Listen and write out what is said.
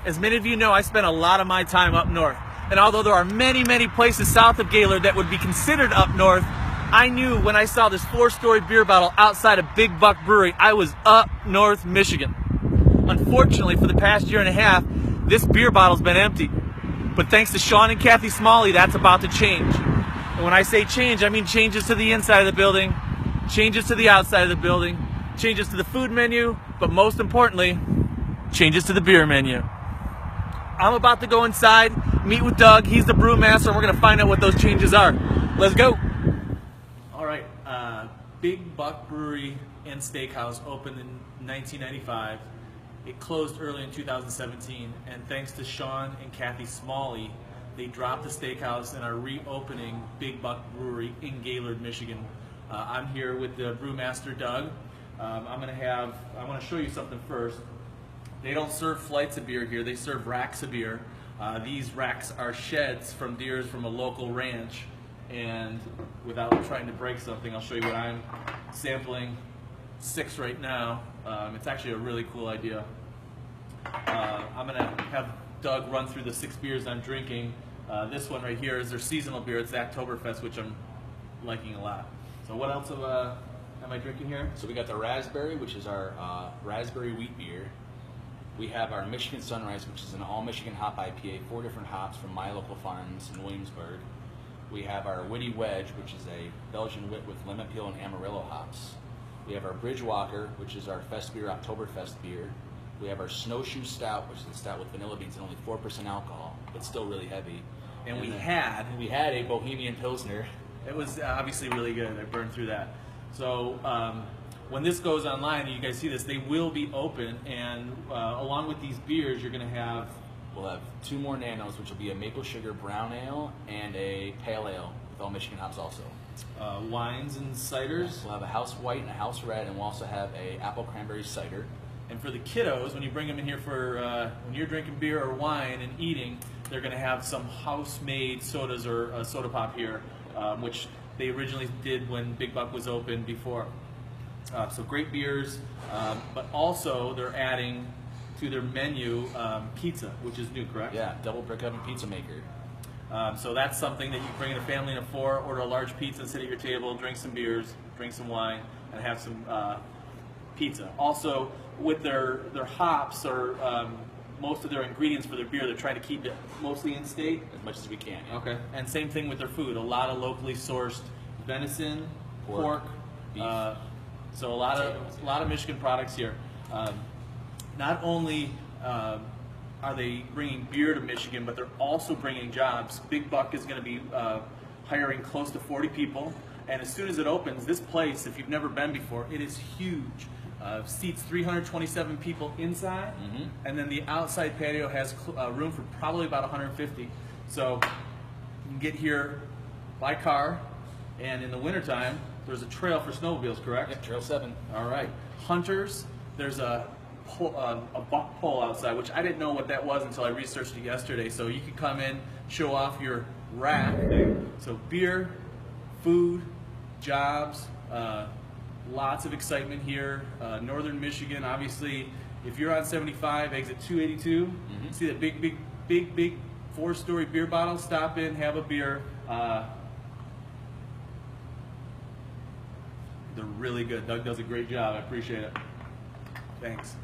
As many of you know, I spent a lot of my time up north. And although there are many, many places south of Gaylord that would be considered up north, I knew when I saw this 4-story beer bottle outside of Big Buck Brewery, I was up north Michigan. Unfortunately, for the past year and a half, this beer bottle's been empty. But thanks to Sean and Kathy Smalley, that's about to change. And when I say change, I mean changes to the inside of the building, changes to the outside of the building, changes to the food menu, but most importantly, changes to the beer menu. I'm about to go inside, meet with Doug. He's the brewmaster, and we're going to find out what those changes are. Let's go. All right, Big Buck Brewery and Steakhouse opened in 1995. It closed early in 2017, and thanks to Sean and Kathy Smalley, they dropped the steakhouse and are reopening Big Buck Brewery in Gaylord, Michigan. I'm here with the brewmaster, Doug. I want to show you something first. They don't serve flights of beer here, they serve racks of beer. These racks are sheds from deers from a local ranch, and without trying to break something, I'll show you what I'm sampling 6 right now. It's actually a really cool idea. I'm going to have Doug run through the 6 beers I'm drinking. This one right here is their seasonal beer. It's the Oktoberfest, which I'm liking a lot. So what else am I drinking here? So we got the raspberry, which is our raspberry wheat beer. We have our Michigan Sunrise, which is an all-Michigan hop IPA, 4 different hops from my local farms in Williamsburg. We have our Witty Wedge, which is a Belgian wit with lemon peel and Amarillo hops. We have our Bridgewalker, which is our Fest beer, Oktoberfest beer. We have our Snowshoe Stout, which is a stout with vanilla beans and only 4% alcohol, but still really heavy. And we had a Bohemian Pilsner. It was obviously really good. I burned through that. So when this goes online, and you guys see this, they will be open, and along with these beers, you're going to have... We'll have 2 more nanos, which will be a maple sugar brown ale and a pale ale with all Michigan hops also. Wines and ciders. We'll have a house white and a house red, and we'll also have a apple cranberry cider. And for the kiddos, when you bring them in here for when you're drinking beer or wine and eating, they're going to have some house-made sodas or soda pop here, which they originally did when Big Buck was open before. So great beers, but also they're adding to their menu pizza, which is new, correct? Yeah, double brick oven pizza maker. So that's something that you can bring in a family of 4, order a large pizza, sit at your table, drink some beers, drink some wine, and have some pizza. Also, with their hops or most of their ingredients for their beer, they're trying to keep it mostly in state. As much as we can. Yeah. Okay. And same thing with their food. A lot of locally sourced venison, pork, beef. So a lot of Michigan products here. Not only are they bringing beer to Michigan, but they're also bringing jobs. Big Buck is going to be hiring close to 40 people, and as soon as it opens, this place, if you've never been before, it is huge. Seats 327 people inside, and then the outside patio has room for probably about 150. So you can get here by car, and in the wintertime, there's a trail for snowmobiles, correct? Yep, Trail 7. All right. Hunters, there's a buck pole outside, which I didn't know what that was until I researched it yesterday. So you can come in, show off your rack. So beer, food, jobs, lots of excitement here. Northern Michigan, obviously, if you're on 75, exit 282, see that big 4-story beer bottle, stop in, have a beer. They're really good. Doug does a great job. I appreciate it. Thanks.